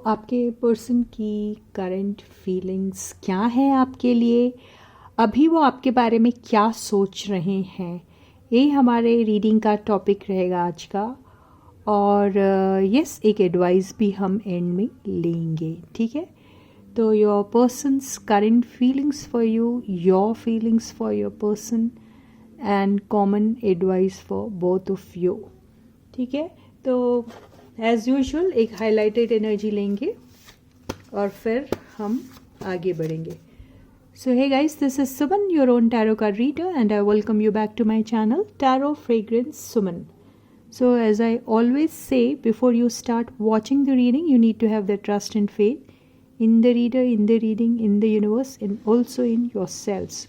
आपके पर्सन की current feelings क्या है आपके लिए, अभी वो आपके बारे में क्या सोच रहे हैं, ये हमारे रीडिंग का टॉपिक रहेगा आज का। और यस, एक एडवाइस भी हम एंड में लेंगे, ठीक है। तो your person's current feelings for you, your feelings for your person and common advice for both of you, ठीक है। तो एज यूजुअल एक हाईलाइटेड एनर्जी लेंगे और फिर हम आगे बढ़ेंगे। So hey guys, this is Suman, your own tarot card reader, and I welcome you back to my channel tarot fragrance Suman. So as I always say, before you start watching the reading, you need to have the trust and faith in the reader, in the reading, in the universe, and also in yourselves.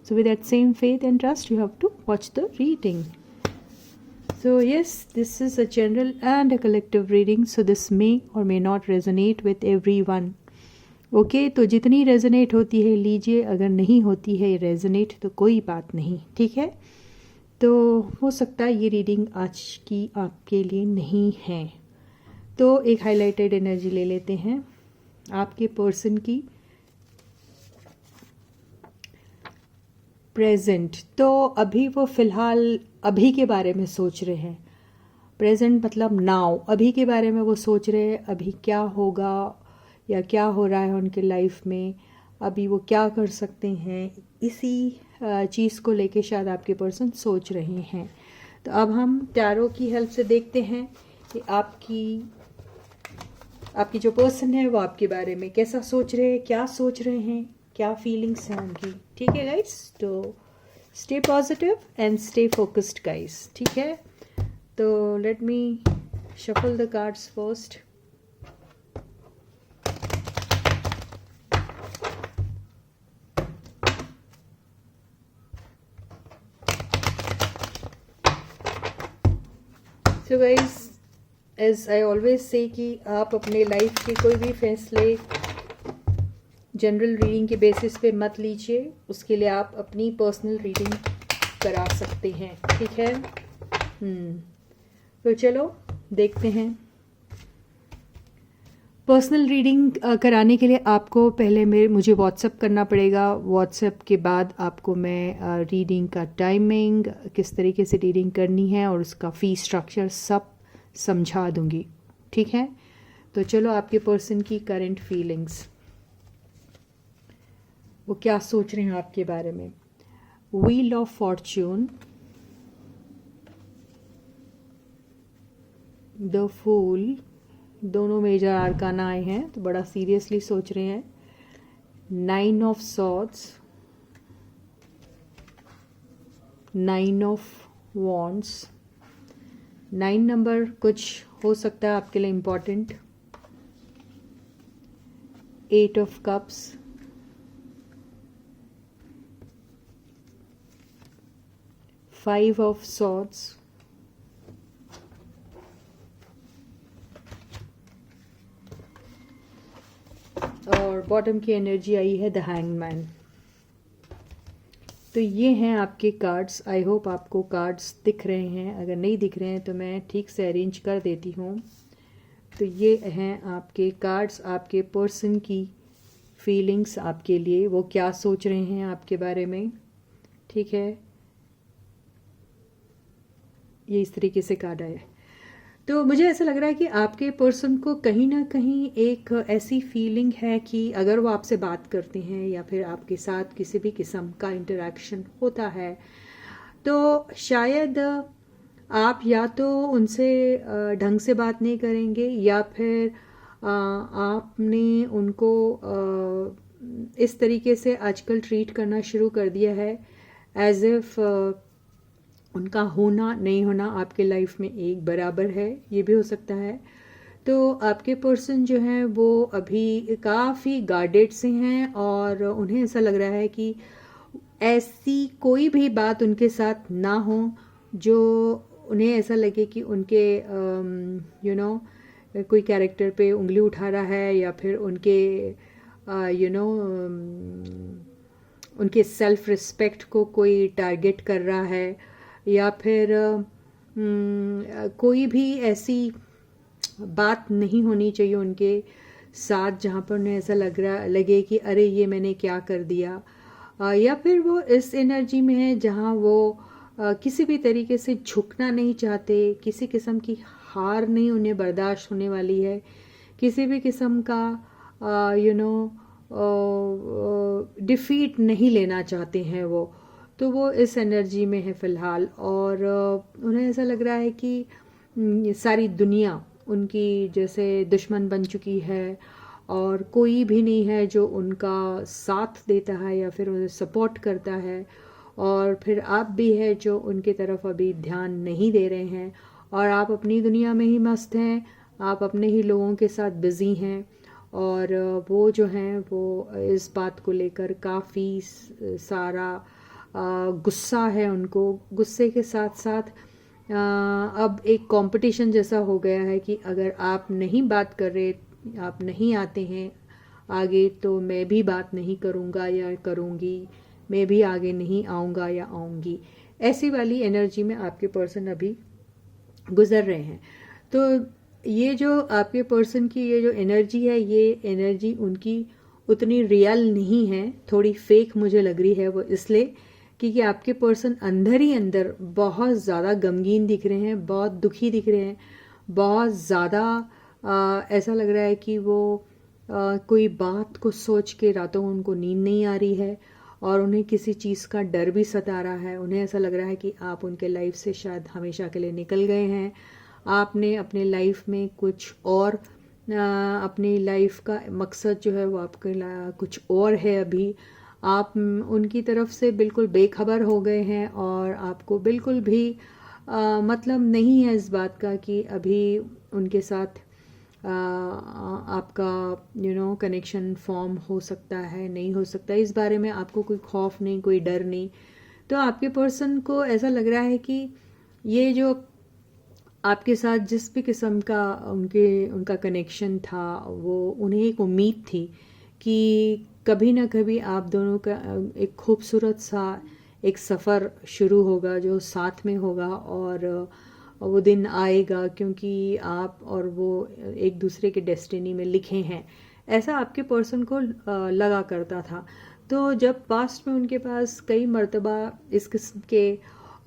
So with that same faith and trust, you have to watch the reading. So yes, this is a general and a collective reading, so this may or may not resonate with everyone. Okay, तो जितनी resonate होती है लीजिए, अगर नहीं होती है resonate तो कोई बात नहीं, ठीक है। तो हो सकता है ये रीडिंग आज की आपके लिए नहीं है। तो एक हाईलाइटेड एनर्जी ले लेते हैं आपके पर्सन की प्रेजेंट। तो अभी वो फ़िलहाल अभी के बारे में सोच रहे हैं। प्रेजेंट मतलब नाउ, अभी के बारे में वो सोच रहे हैं, अभी क्या होगा या क्या हो रहा है उनके लाइफ में, अभी वो क्या कर सकते हैं, इसी चीज़ को लेके शायद आपके पर्सन सोच रहे हैं। तो अब हम टैरो की हेल्प से देखते हैं कि आपकी जो पर्सन है वो आपके बारे में कैसा सोच रहे हैं, क्या सोच रहे हैं, क्या फीलिंग्स हैं उनकी, ठीक है गाइस। तो stay positive and stay focused guys, ठीक है। तो let me shuffle the cards first. So guys, as I always say कि आप अपने लाइफ के कोई भी फैसले जनरल रीडिंग के बेसिस पे मत लीजिए, उसके लिए आप अपनी पर्सनल रीडिंग करा सकते हैं, ठीक है। तो चलो देखते हैं। पर्सनल रीडिंग कराने के लिए आपको पहले मुझे व्हाट्सएप करना पड़ेगा। व्हाट्सएप के बाद आपको मैं रीडिंग का टाइमिंग, किस तरीके से रीडिंग करनी है और उसका फ़ी स्ट्रक्चर सब समझा दूंगी, ठीक है। तो चलो आपके पर्सन की करंट फीलिंग्स, वो क्या सोच रहे हैं आपके बारे में। Wheel of fortune, the fool, दोनों मेजर आर्काना आए हैं तो बड़ा सीरियसली सोच रहे हैं। 9 of swords, 9 of wands, 9 number कुछ हो सकता है आपके लिए important. 8 of cups, 5 of swords, और बॉटम की एनर्जी आई है द हैंगमैन। तो ये हैं आपके कार्ड्स। आई होप आपको कार्ड्स दिख रहे हैं, अगर नहीं दिख रहे हैं तो मैं ठीक से अरेंज कर देती हूँ। तो ये हैं आपके कार्ड्स, आपके पर्सन की फीलिंग्स आपके लिए, वो क्या सोच रहे हैं आपके बारे में, ठीक है। ये इस तरीके से कार्ड आया है। तो मुझे ऐसा लग रहा है कि आपके पर्सन को कहीं ना कहीं एक ऐसी फीलिंग है कि अगर वो आपसे बात करते हैं या फिर आपके साथ किसी भी किस्म का इंटरेक्शन होता है तो शायद आप या तो उनसे ढंग से बात नहीं करेंगे या फिर आपने उनको इस तरीके से आजकल ट्रीट करना शुरू कर दिया है एज इफ उनका होना नहीं होना आपके लाइफ में एक बराबर है, ये भी हो सकता है। तो आपके पर्सन जो हैं वो अभी काफ़ी गार्डेड से हैं और उन्हें ऐसा लग रहा है कि ऐसी कोई भी बात उनके साथ ना हो जो उन्हें ऐसा लगे कि उनके कोई कैरेक्टर पे उंगली उठा रहा है या फिर उनके उनके सेल्फ रिस्पेक्ट को कोई टारगेट कर रहा है या फिर कोई भी ऐसी बात नहीं होनी चाहिए उनके साथ जहाँ पर उन्हें ऐसा लगे कि अरे ये मैंने क्या कर दिया, या फिर वो इस एनर्जी में है जहाँ वो किसी भी तरीके से झुकना नहीं चाहते, किसी किस्म की हार नहीं उन्हें बर्दाश्त होने वाली है, किसी भी किस्म का डिफीट नहीं लेना चाहते हैं वो। तो वो इस एनर्जी में है फ़िलहाल, और उन्हें ऐसा लग रहा है कि ये सारी दुनिया उनकी जैसे दुश्मन बन चुकी है, और कोई भी नहीं है जो उनका साथ देता है या फिर उन्हें सपोर्ट करता है, और फिर आप भी है जो उनकी तरफ अभी ध्यान नहीं दे रहे हैं, और आप अपनी दुनिया में ही मस्त हैं, आप अपने ही लोगों के साथ बिज़ी हैं। और वो जो हैं वो इस बात को लेकर काफ़ी सारा गुस्सा है उनको। गुस्से के साथ साथ अब एक कंपटीशन जैसा हो गया है कि अगर आप नहीं बात कर रहे, आप नहीं आते हैं आगे, तो मैं भी बात नहीं करूँगा या करूँगी, मैं भी आगे नहीं आऊँगा या आऊँगी। ऐसी वाली एनर्जी में आपके पर्सन अभी गुजर रहे हैं। तो ये जो आपके पर्सन की ये जो एनर्जी है, ये एनर्जी उनकी उतनी रियल नहीं है, थोड़ी फेक मुझे लग रही है। वो इसलिए क्योंकि आपके पर्सन अंदर ही अंदर बहुत ज़्यादा गमगीन दिख रहे हैं, बहुत दुखी दिख रहे हैं, बहुत ज़्यादा ऐसा लग रहा है कि वो कोई बात को सोच के रातों उनको नींद नहीं आ रही है, और उन्हें किसी चीज़ का डर भी सता रहा है। उन्हें ऐसा लग रहा है कि आप उनके लाइफ से शायद हमेशा के लिए निकल गए हैं, आपने अपने लाइफ में कुछ और अपनी लाइफ का मकसद जो है वो आपके कुछ और है। अभी आप उनकी तरफ से बिल्कुल बेखबर हो गए हैं, और आपको बिल्कुल भी मतलब नहीं है इस बात का कि अभी उनके साथ आपका कनेक्शन फॉर्म हो सकता है, नहीं हो सकता, इस बारे में आपको कोई खौफ नहीं, कोई डर नहीं। तो आपके पर्सन को ऐसा लग रहा है कि ये जो आपके साथ जिस भी किस्म का उनका कनेक्शन था, वो उन्हें एक उम्मीद थी कि कभी ना कभी आप दोनों का एक खूबसूरत सा एक सफ़र शुरू होगा जो साथ में होगा, और वो दिन आएगा, क्योंकि आप और वो एक दूसरे के डेस्टिनी में लिखे हैं। ऐसा आपके पर्सन को लगा करता था। तो जब पास्ट में उनके पास कई मर्तबा इस किस्म के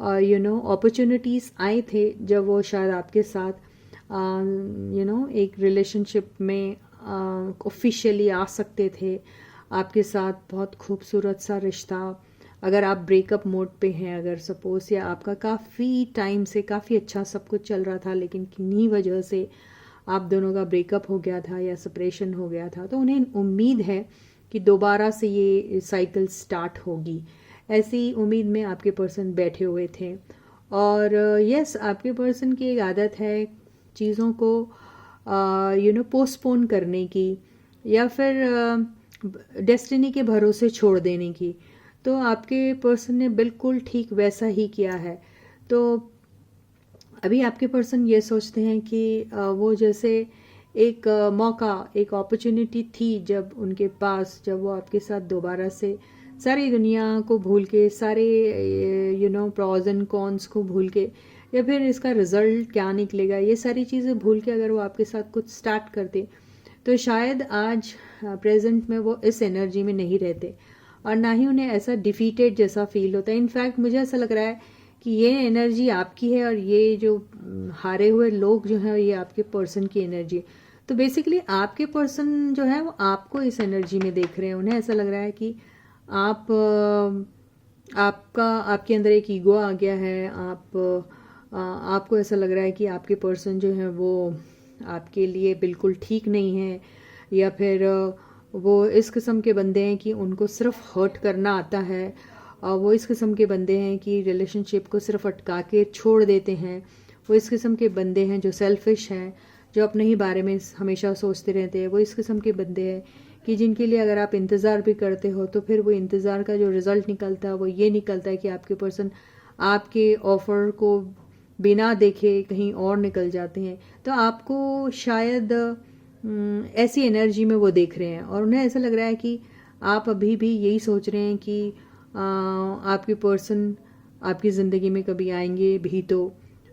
अपॉर्चुनिटीज़ आए थे, जब वो शायद आपके साथ एक रिलेशनशिप में ऑफिशियली आ सकते थे, आपके साथ बहुत खूबसूरत सा रिश्ता, अगर आप ब्रेकअप मोड पे हैं अगर सपोज, या आपका काफ़ी टाइम से काफ़ी अच्छा सब कुछ चल रहा था, लेकिन किन्हीं वजह से आप दोनों का ब्रेकअप हो गया था या सेपरेशन हो गया था, तो उन्हें उम्मीद है कि दोबारा से ये साइकिल स्टार्ट होगी। ऐसी उम्मीद में आपके पर्सन बैठे हुए थे। और यस, आपके पर्सन की एक आदत है चीज़ों को पोस्टपोन करने की, या फिर डेस्टिनी के भरोसे छोड़ देने की। तो आपके पर्सन ने बिल्कुल ठीक वैसा ही किया है। तो अभी आपके पर्सन ये सोचते हैं कि वो जैसे एक मौका, एक अपॉर्चुनिटी थी जब उनके पास, जब वो आपके साथ दोबारा से सारी दुनिया को भूल के, सारे प्रॉज एंड कॉन्स को भूल के, या फिर इसका रिजल्ट क्या निकलेगा, ये सारी चीज़ें भूल के अगर वो आपके साथ कुछ स्टार्ट करते, तो शायद आज प्रेजेंट में वो इस एनर्जी में नहीं रहते, और ना ही उन्हें ऐसा डिफीटेड जैसा फील होता है। इनफैक्ट मुझे ऐसा लग रहा है कि ये एनर्जी आपकी है, और ये जो हारे हुए लोग जो हैं ये आपके पर्सन की एनर्जी है। तो बेसिकली आपके पर्सन जो है वो आपको इस एनर्जी में देख रहे हैं। उन्हें ऐसा लग रहा है कि आपके अंदर एक ईगो आ गया है, आपको ऐसा लग रहा है कि आपके पर्सन जो है वो आपके लिए बिल्कुल ठीक नहीं है, या फिर वो इस किस्म के बंदे हैं कि उनको सिर्फ हर्ट करना आता है, वो इस किस्म के बंदे हैं कि रिलेशनशिप को सिर्फ अटका के छोड़ देते हैं, वो इस किस्म के बंदे हैं जो सेल्फिश हैं, जो अपने ही बारे में हमेशा सोचते रहते हैं, वो इस किस्म के बंदे हैं कि जिनके लिए अगर आप इंतज़ार भी करते हो तो फिर वो इंतज़ार का जो रिज़ल्ट निकलता है वो ये निकलता है कि आपके पर्सन आपके ऑफ़र को बिना देखे कहीं और निकल जाते हैं। तो आपको शायद ऐसी एनर्जी में वो देख रहे हैं, और उन्हें ऐसा लग रहा है कि आप अभी भी यही सोच रहे हैं कि आपके पर्सन आपकी ज़िंदगी में कभी आएंगे भी तो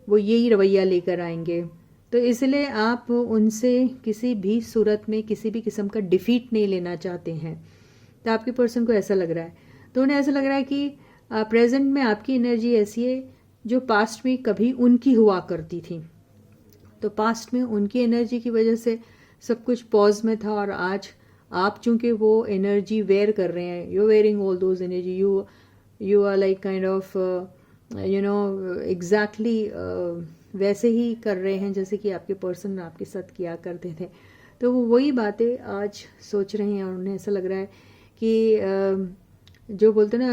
वो यही रवैया लेकर आएंगे। तो तो इसलिए आप उनसे किसी भी सूरत में किसी भी किस्म का डिफीट नहीं लेना चाहते हैं। तो आपके पर्सन को ऐसा लग रहा है, तो उन्हें ऐसा लग रहा है कि प्रेजेंट में आपकी एनर्जी ऐसी है जो पास्ट में कभी उनकी हुआ करती थी। तो पास्ट में उनकी एनर्जी की वजह से सब कुछ पॉज में था, और आज आप चूंकि वो एनर्जी वेयर कर रहे हैं, you wearing all those energy, you are like kind of exactly वैसे ही कर रहे हैं जैसे कि आपके पर्सन आपके साथ किया करते थे। तो वो वही बातें आज सोच रहे हैं, और उन्हें ऐसा लग रहा है कि जो बोलते ना,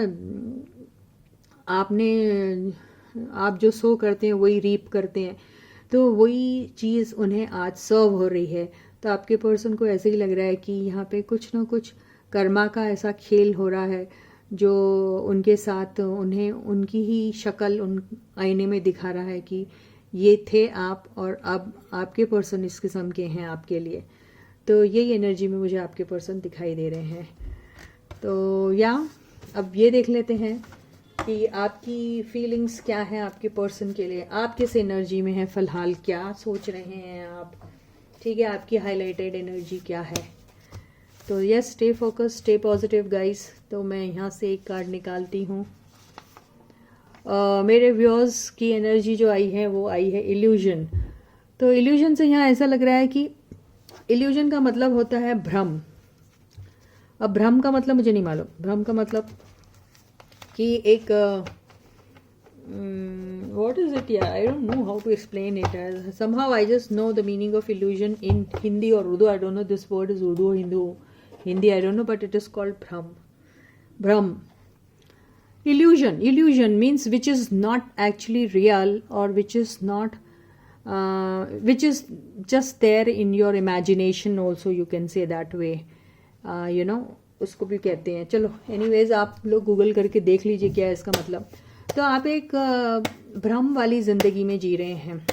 आप जो सो करते हैं वही रीप करते हैं, तो वही चीज़ उन्हें आज सर्व हो रही है। तो आपके पर्सन को ऐसे ही लग रहा है कि यहाँ पे कुछ ना कुछ कर्मा का ऐसा खेल हो रहा है जो उनके साथ उन्हें उनकी ही शक्ल उन आईने में दिखा रहा है कि ये थे आप, और अब आपके पर्सन इस किस्म के हैं आपके लिए। तो यही एनर्जी में मुझे आपके पर्सन दिखाई दे रहे हैं। तो अब ये देख लेते हैं कि आपकी फीलिंग्स क्या है आपके पर्सन के लिए, आप किस एनर्जी में हैं फिलहाल, क्या सोच रहे हैं आप, ठीक है, आपकी हाईलाइटेड एनर्जी क्या है। तो yes, stay focus, stay positive guys. तो मैं यहाँ से एक कार्ड निकालती हूँ। मेरे व्यूअर्स की एनर्जी जो आई है वो आई है इल्यूजन। तो इल्यूजन से यहाँ ऐसा लग रहा है कि इल्यूजन का मतलब होता है भ्रम। अब भ्रम का मतलब मुझे नहीं मालूम, भ्रम का मतलब कि एक what is it? Yeah, I don't know how to explain it. Somehow I just know the meaning of illusion in Hindi or Urdu. I don't know this word is Urdu or Hindi. I don't know, but it is called bhram. Bhram. Illusion means which is not actually real, or which is not, which is just there in your imagination. Also, you can say that way. उसको भी कहते हैं। चलो anyways आप लोग Google करके देख लीजिए क्या है इसका मतलब। तो आप एक भ्रम वाली ज़िंदगी में जी रहे हैं,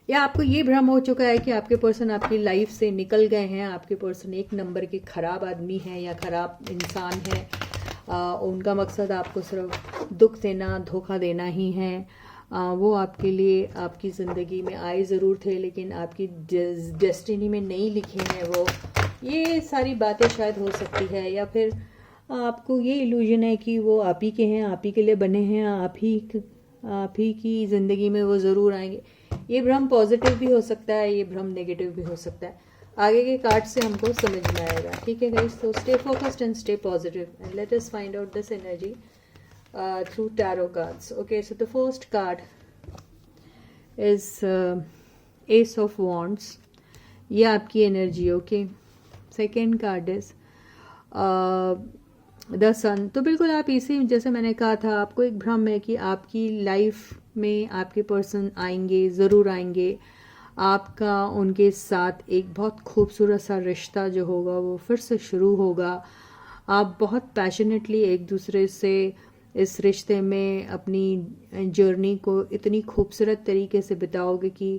या आपको ये भ्रम हो चुका है कि आपके पर्सन आपकी लाइफ से निकल गए हैं, आपके पर्सन एक नंबर के ख़राब आदमी हैं या ख़राब इंसान है। उनका मकसद आपको सिर्फ दुख देना, धोखा देना ही है। वो आपके लिए आपकी ज़िंदगी में आए ज़रूर थे, लेकिन आपकी डेस्टिनी में नहीं लिखे हैं वो। ये सारी बातें शायद हो सकती है, या फिर आपको ये इल्यूजन है कि वो आप ही के हैं, आप ही के लिए बने हैं, आप ही की ज़िंदगी में वो ज़रूर आएंगे। ये भ्रम पॉजिटिव भी हो सकता है, ये भ्रम नेगेटिव भी हो सकता है। आगे के कार्ड से हमको समझ में आएगा, ठीक है गाइस। तो stay focused and stay positive and let us find out this energy through tarot cards. Okay, so the first card is Ace of Wands. ये आपकी energy. Okay, second card is the sun. तो बिल्कुल आप इसी, जैसे मैंने कहा था, आपको एक भ्रम है कि आपकी लाइफ में आपके पर्सन आएंगे, ज़रूर आएंगे। आपका उनके साथ एक बहुत खूबसूरत सा रिश्ता जो होगा वो फिर से शुरू होगा। आप बहुत पैशनेटली एक दूसरे से इस रिश्ते में अपनी जर्नी को इतनी खूबसूरत तरीके से बिताओगे कि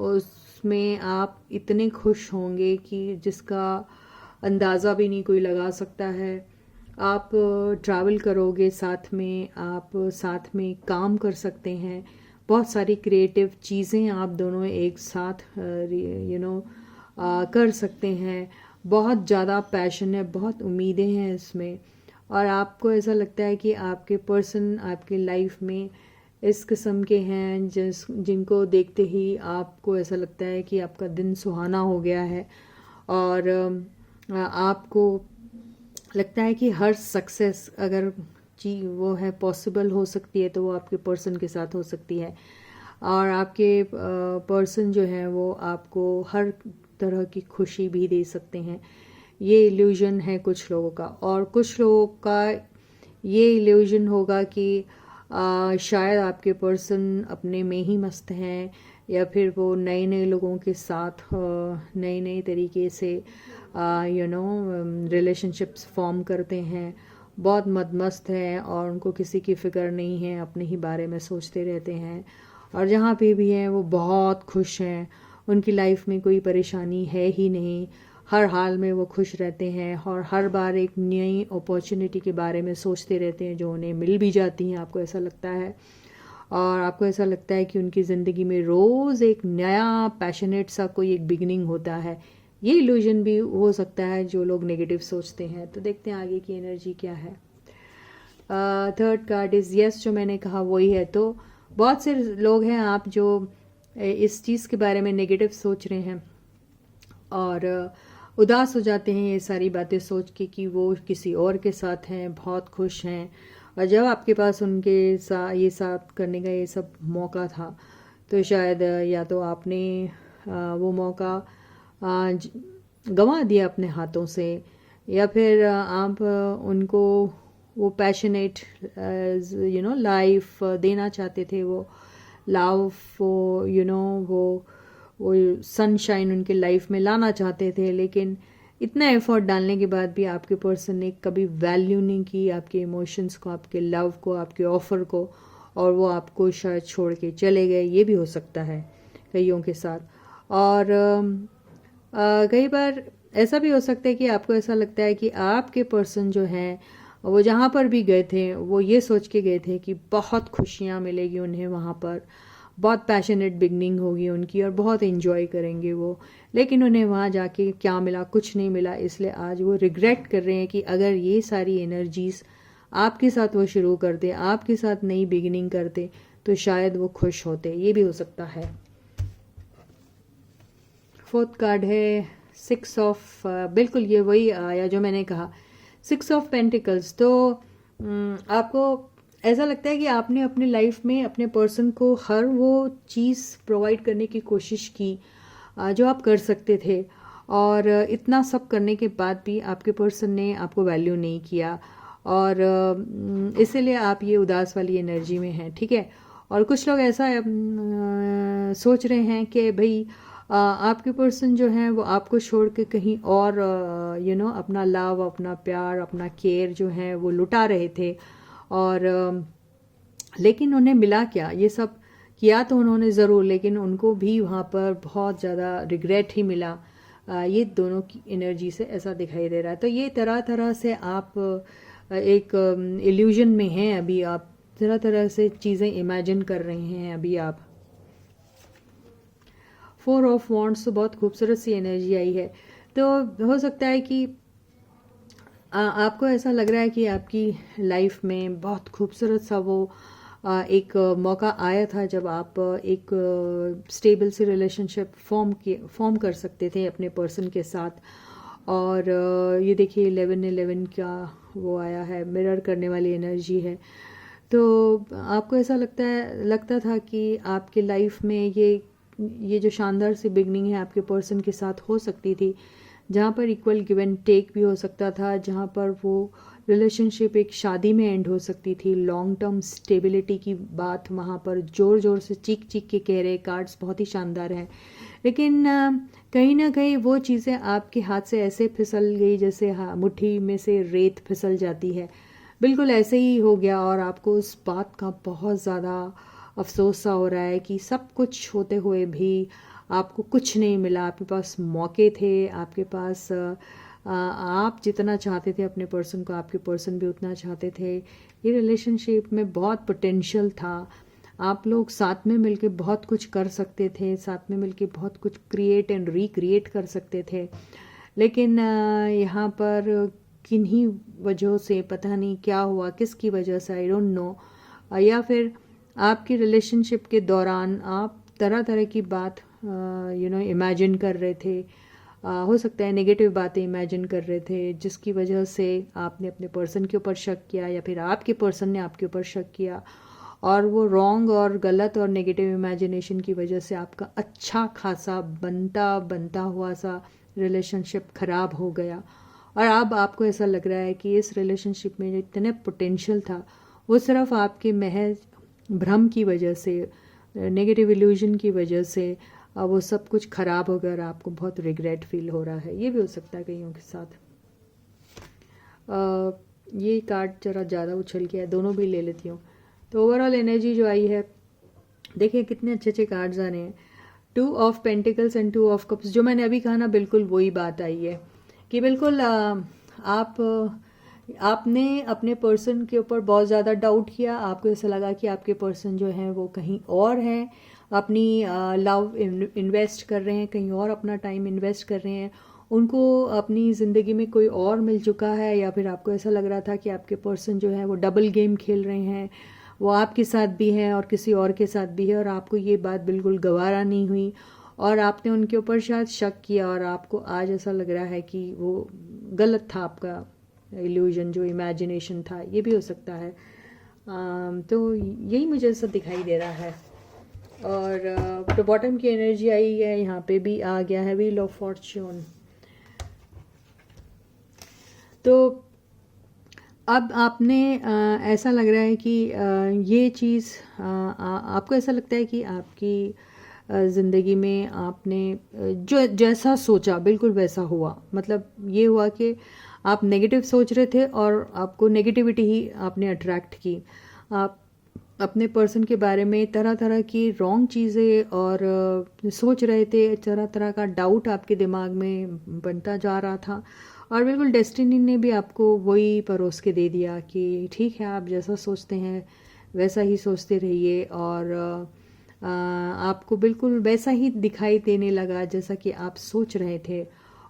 उसमें आप इतने खुश होंगे कि जिसका अंदाज़ा भी नहीं कोई लगा सकता है। आप ट्रैवल करोगे साथ में, आप साथ में काम कर सकते हैं, बहुत सारी क्रिएटिव चीज़ें आप दोनों एक साथ कर सकते हैं। बहुत ज़्यादा पैशन है, बहुत उम्मीदें हैं इसमें, और आपको ऐसा लगता है कि आपके पर्सन आपके लाइफ में इस किस्म के हैं जिनको देखते ही आपको ऐसा लगता है कि आपका दिन सुहाना हो गया है, और आपको लगता है कि हर सक्सेस अगर वो है पॉसिबल हो सकती है तो वो आपके पर्सन के साथ हो सकती है। और आपके पर्सन जो है वो आपको हर तरह की खुशी भी दे सकते हैं। ये इल्यूजन है कुछ लोगों का, और कुछ लोगों का ये इल्यूजन होगा कि शायद आपके पर्सन अपने में ही मस्त हैं, या फिर वो नए नए लोगों के साथ नए नए तरीके से रिलेशनशिप्स फॉर्म करते हैं, बहुत मदमस्त हैं और उनको किसी की फ़िक्र नहीं है, अपने ही बारे में सोचते रहते हैं। और जहाँ पे भी हैं वो बहुत खुश हैं, उनकी लाइफ में कोई परेशानी है ही नहीं, हर हाल में वो खुश रहते हैं, और हर बार एक नई अपॉर्चुनिटी के बारे में सोचते रहते हैं जो उन्हें मिल भी जाती हैं, आपको ऐसा लगता है। और आपको ऐसा लगता है कि उनकी ज़िंदगी में रोज़ एक नया पैशनेट सा कोई एक बिगनिंग होता है। ये इल्यूजन भी हो सकता है जो लोग नेगेटिव सोचते हैं। तो देखते हैं आगे की एनर्जी क्या है। थर्ड कार्ड इज़ यस, जो मैंने कहा वही है। तो बहुत से लोग हैं आप जो इस चीज़ के बारे में नेगेटिव सोच रहे हैं और उदास हो जाते हैं ये सारी बातें सोच के कि वो किसी और के साथ हैं, बहुत खुश हैं, और जब आपके पास उनके ये साथ करने का ये सब मौका था तो शायद या तो आपने वो मौका गंवा दिया अपने हाथों से, या फिर आप उनको वो पैशनेट लाइफ देना चाहते थे, वो लव, वो सनशाइन उनके लाइफ में लाना चाहते थे, लेकिन इतना एफर्ट डालने के बाद भी आपके पर्सन ने कभी वैल्यू नहीं की आपके इमोशंस को, आपके लव को, आपके ऑफ़र को, और वो आपको शायद छोड़ के चले गए। ये भी हो सकता है कईयों के साथ। और कई बार ऐसा भी हो सकता है कि आपको ऐसा लगता है कि आपके पर्सन जो हैं वो जहाँ पर भी गए थे वो ये सोच के गए थे कि बहुत खुशियाँ मिलेगी उन्हें वहाँ पर, बहुत पैशनेट बिगनिंग होगी उनकी और बहुत एंजॉय करेंगे वो, लेकिन उन्हें वहाँ जाके क्या मिला? कुछ नहीं मिला। इसलिए आज वो रिग्रेट कर रहे हैं कि अगर ये सारी एनर्जीज आपके साथ वो शुरू करते, आपके साथ नई बिगिनिंग करते, तो शायद वो खुश होते। ये भी हो सकता है। फोर्थ कार्ड है 6 ऑफ, बिल्कुल ये वही आया जो मैंने कहा, 6 ऑफ पेंटिकल्स। तो आपको ऐसा लगता है कि आपने अपने लाइफ में अपने पर्सन को हर वो चीज़ प्रोवाइड करने की कोशिश की जो आप कर सकते थे, और इतना सब करने के बाद भी आपके पर्सन ने आपको वैल्यू नहीं किया, और इसीलिए आप ये उदास वाली एनर्जी में हैं, ठीक है। और कुछ लोग ऐसा सोच रहे हैं कि भाई आपके पर्सन जो हैं वो आपको छोड़ के कहीं और अपना लव, अपना प्यार, अपना केयर जो है वो लुटा रहे थे, और लेकिन उन्हें मिला क्या? ये सब किया तो उन्होंने ज़रूर, लेकिन उनको भी वहाँ पर बहुत ज़्यादा रिग्रेट ही मिला। ये दोनों की एनर्जी से ऐसा दिखाई दे रहा है। तो ये तरह तरह से आप एक इल्यूजन में हैं अभी, आप तरह तरह से चीज़ें इमेजिन कर रहे हैं अभी आप। 4 ऑफ वॉन्ड्स, तो बहुत खूबसूरत सी एनर्जी आई है। तो हो सकता है कि आपको ऐसा लग रहा है कि आपकी लाइफ में बहुत खूबसूरत सा वो एक मौका आया था जब आप एक स्टेबल सी रिलेशनशिप फॉर्म कर सकते थे अपने पर्सन के साथ। और ये देखिए 11-11 का वो आया है, मिरर करने वाली एनर्जी है। तो आपको ऐसा लगता था कि आपके लाइफ में ये जो शानदार सी बिगनिंग है आपके पर्सन के साथ हो सकती थी, जहाँ पर इक्वल गिव एंड टेक भी हो सकता था, जहाँ पर वो रिलेशनशिप एक शादी में एंड हो सकती थी। लॉन्ग टर्म स्टेबिलिटी की बात वहाँ पर ज़ोर ज़ोर से चीख चीख के कह रहे कार्ड्स बहुत ही शानदार हैं, लेकिन कहीं ना कहीं वो चीज़ें आपके हाथ से ऐसे फिसल गई जैसे मुट्ठी में से रेत फिसल जाती है। बिल्कुल ऐसे ही हो गया, और आपको उस बात का बहुत ज़्यादा अफसोस सा हो रहा है कि सब कुछ होते हुए भी आपको कुछ नहीं मिला। आपके पास मौके थे, आपके पास आप जितना चाहते थे अपने पर्सन को, आपके पर्सन भी उतना चाहते थे। ये रिलेशनशिप में बहुत पोटेंशियल था, आप लोग साथ में मिलके बहुत कुछ कर सकते थे, साथ में मिलके बहुत कुछ क्रिएट एंड रिक्रिएट कर सकते थे, लेकिन यहाँ पर किन्हीं वजहों से, पता नहीं क्या हुआ, किसकी वजह से, आई डोंट नो, या फिर आपकी रिलेशनशिप के दौरान आप तरह तरह की बात इमेजिन कर रहे थे, हो सकता है नेगेटिव बातें इमेजिन कर रहे थे, जिसकी वजह से आपने अपने पर्सन के ऊपर शक किया या फिर आपके पर्सन ने आपके ऊपर शक किया, और वो रॉन्ग और गलत और नेगेटिव इमेजिनेशन की वजह से आपका अच्छा खासा बनता हुआ सा रिलेशनशिप ख़राब हो गया। और अब आपको ऐसा लग रहा है कि इस रिलेशनशिप में जो इतने पोटेंशियल था वो सिर्फ आपके महज भ्रम की वजह से, नेगेटिव इल्यूजन की वजह से वो सब कुछ ख़राब हो गया और आपको बहुत रिग्रेट फील हो रहा है। ये भी हो सकता है कईयों के साथ। ये कार्ड जरा ज़्यादा उछल के है, दोनों भी ले लेती हूँ। तो ओवरऑल एनर्जी जो आई है, देखिए कितने अच्छे अच्छे कार्ड्स आ रहे हैं। 2 of pentacles and 2 of cups, जो मैंने अभी कहा ना, बिल्कुल वही बात आई है कि बिल्कुल आप आपने अपने पर्सन के ऊपर बहुत ज़्यादा डाउट किया, आपको ऐसा लगा कि आपके पर्सन जो है वो कहीं और हैं, अपनी लव इन्वेस्ट कर रहे हैं, कहीं और अपना टाइम इन्वेस्ट कर रहे हैं, उनको अपनी ज़िंदगी में कोई और मिल चुका है, या फिर आपको ऐसा लग रहा था कि आपके पर्सन जो है वो डबल गेम खेल रहे हैं, वो आपके साथ भी हैं और किसी और के साथ भी है, और आपको ये बात बिल्कुल गवारा नहीं हुई और आपने उनके ऊपर शायद शक किया, और आपको आज ऐसा लग रहा है कि वो गलत था, आपका इल्यूजन जो इमेजिनेशन था, ये भी हो सकता है। तो यही मुझे ऐसा दिखाई दे रहा है। और तो बॉटम की एनर्जी आई है, यहाँ पे भी आ गया है व्हील ऑफ फॉर्च्यून। तो अब आपने ऐसा लग रहा है कि ये चीज़ आपको ऐसा लगता है कि आपकी ज़िंदगी में आपने जो जैसा सोचा बिल्कुल वैसा हुआ। मतलब ये हुआ कि आप नेगेटिव सोच रहे थे और आपको नेगेटिविटी ही आपने अट्रैक्ट की। आप अपने पर्सन के बारे में तरह तरह की रॉन्ग चीज़ें और सोच रहे थे, तरह तरह का डाउट आपके दिमाग में बनता जा रहा था, और बिल्कुल डेस्टिनी ने भी आपको वही परोस के दे दिया कि ठीक है, आप जैसा सोचते हैं वैसा ही सोचते रहिए, और आपको बिल्कुल वैसा ही दिखाई देने लगा जैसा कि आप सोच रहे थे।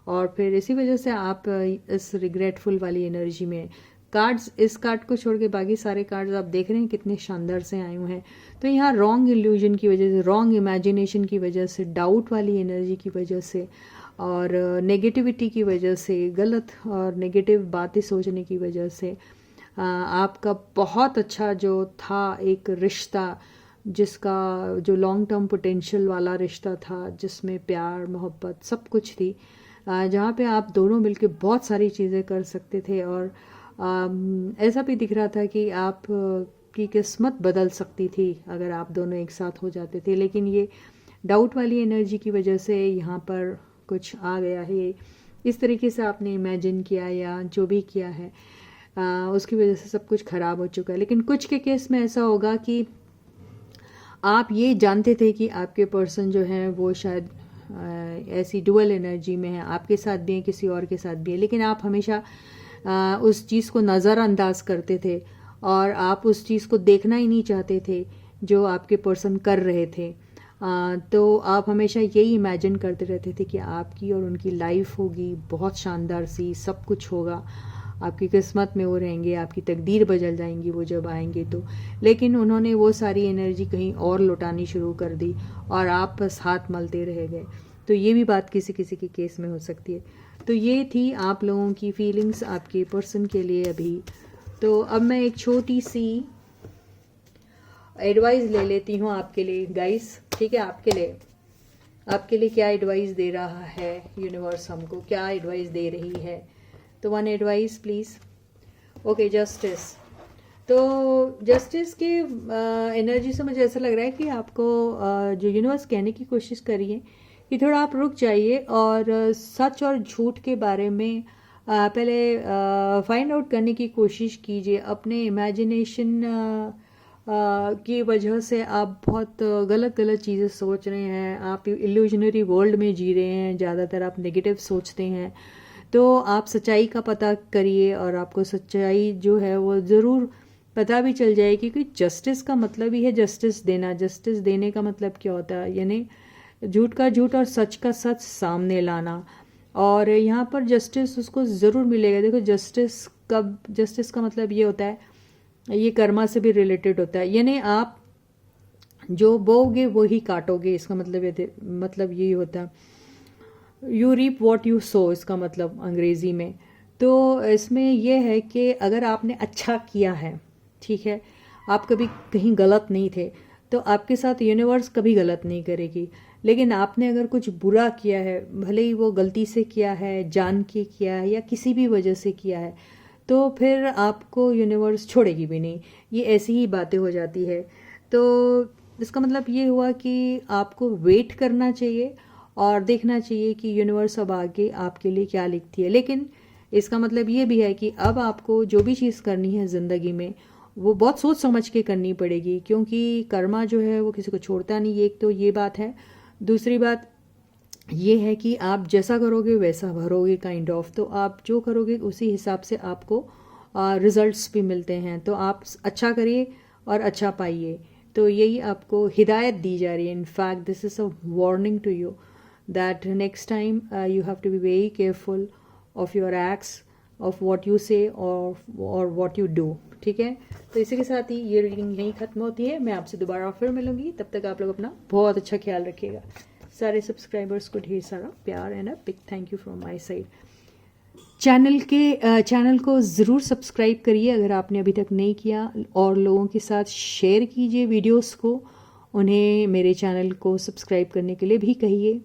और फिर इसी वजह से आप इस रिग्रेटफुल वाली एनर्जी में कार्ड्स, इस कार्ड को छोड़ के बाकी सारे कार्ड्स आप देख रहे हैं कितने शानदार से आए हुए हैं। तो यहाँ रॉन्ग इल्यूजन की वजह से, रॉन्ग इमेजिनेशन की वजह से, डाउट वाली एनर्जी की वजह से और नेगेटिविटी की वजह से, गलत और नेगेटिव बातें सोचने की वजह से आपका बहुत अच्छा जो था एक रिश्ता, जिसका जो लॉन्ग टर्म पोटेंशियल वाला रिश्ता था, जिसमें प्यार मोहब्बत सब कुछ थी, जहाँ पे आप दोनों मिलके बहुत सारी चीज़ें कर सकते थे, और ऐसा भी दिख रहा था कि आप की किस्मत बदल सकती थी अगर आप दोनों एक साथ हो जाते थे। लेकिन ये डाउट वाली एनर्जी की वजह से यहाँ पर कुछ आ गया है, इस तरीके से आपने इमेजिन किया या जो भी किया है उसकी वजह से सब कुछ ख़राब हो चुका है। लेकिन कुछ के केस में ऐसा होगा कि आप ये जानते थे कि आपके पर्सन जो हैं वो शायद ऐसी डुअल एनर्जी में है, आपके साथ भी है, किसी और के साथ भी है, लेकिन आप हमेशा उस चीज़ को नज़रअंदाज करते थे और आप उस चीज़ को देखना ही नहीं चाहते थे जो आपके पर्सन कर रहे थे। तो आप हमेशा यही इमेजिन करते रहते थे कि आपकी और उनकी लाइफ होगी बहुत शानदार सी, सब कुछ होगा, आपकी किस्मत में वो रहेंगे, आपकी तकदीर बदल जाएंगी वो जब आएंगे तो। लेकिन उन्होंने वो सारी एनर्जी कहीं और लौटानी शुरू कर दी और आप बस हाथ मलते रह गए। तो ये भी बात किसी किसी के केस में हो सकती है। तो ये थी आप लोगों की फीलिंग्स आपके पर्सन के लिए अभी। तो अब मैं एक छोटी सी एडवाइस ले लेती हूँ आपके लिए गाइस, ठीक है। आपके लिए क्या एडवाइस दे रहा है यूनिवर्स, हमको क्या एडवाइस दे रही है। तो one advice please. Okay, justice. तो जस्टिस के एनर्जी से मुझे ऐसा लग रहा है कि आपको जो यूनिवर्स कहने की कोशिश करिए कि थोड़ा आप रुक जाइए और सच और झूठ के बारे में पहले फाइंड आउट करने की कोशिश कीजिए। अपने इमेजिनेशन की वजह से आप बहुत गलत गलत चीज़ें सोच रहे हैं, आप इल्यूजनरी वर्ल्ड में जी रहे हैं, ज़्यादातर आप नेगेटिव सोचते हैं। तो आप सच्चाई का पता करिए और आपको सच्चाई जो है वो ज़रूर पता भी चल जाएगी, क्योंकि जस्टिस का मतलब ही है जस्टिस देना। जस्टिस देने का मतलब क्या होता है, यानी झूठ का झूठ और सच का सच सामने लाना। और यहाँ पर जस्टिस उसको ज़रूर मिलेगा। देखो, जस्टिस का मतलब ये होता है, ये कर्मा से भी रिलेटेड होता है, यानी आप जो बोओगे वो ही काटोगे, इसका मतलब यही होता है। You reap what you sow, इसका मतलब अंग्रेज़ी में। तो इसमें यह है कि अगर आपने अच्छा किया है, ठीक है, आप कभी कहीं गलत नहीं थे, तो आपके साथ यूनिवर्स कभी गलत नहीं करेगी। लेकिन आपने अगर कुछ बुरा किया है, भले ही वो गलती से किया है, जान के किया है या किसी भी वजह से किया है, तो फिर आपको यूनिवर्स छोड़ेगी भी नहीं। ये ऐसी ही बातें हो जाती है। तो इसका मतलब ये हुआ कि आपको वेट करना चाहिए और देखना चाहिए कि यूनिवर्स अब आगे आपके लिए क्या लिखती है। लेकिन इसका मतलब ये भी है कि अब आपको जो भी चीज़ करनी है ज़िंदगी में वो बहुत सोच समझ के करनी पड़ेगी, क्योंकि कर्मा जो है वो किसी को छोड़ता नहीं। एक तो ये बात है। दूसरी बात ये है कि आप जैसा करोगे वैसा भरोगे, काइंड ऑफ। तो आप जो करोगे उसी हिसाब से आपको रिजल्ट्स भी मिलते हैं। तो आप अच्छा करिए और अच्छा पाइए। तो यही आपको हिदायत दी जा रही है। In fact this is a warning to you that next time you have to be very careful of your acts, of what you say और वॉट यू डू। ठीक है, तो इसी के साथ ही ये रीडिंग यहीं ख़त्म होती है। मैं आपसे दोबारा फिर मिलूंगी, तब तक आप लोग अपना बहुत अच्छा ख्याल रखिएगा। सारे सब्सक्राइबर्स को ढेर सारा प्यार and a big thank you from my side. Channel को ज़रूर सब्सक्राइब करिए अगर आपने अभी तक नहीं किया, और लोगों के साथ शेयर कीजिए वीडियोस को, उन्हें मेरे चैनल को सब्सक्राइब करने के लिए भी कहिए,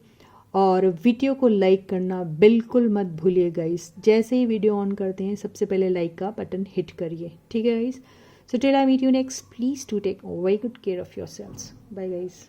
और वीडियो को लाइक करना बिल्कुल मत भूलिए गाइस। जैसे ही वीडियो ऑन करते हैं सबसे पहले लाइक का बटन हिट करिए। ठीक है guys, so till I meet you next, please to take very good care of yourselves. Bye guys.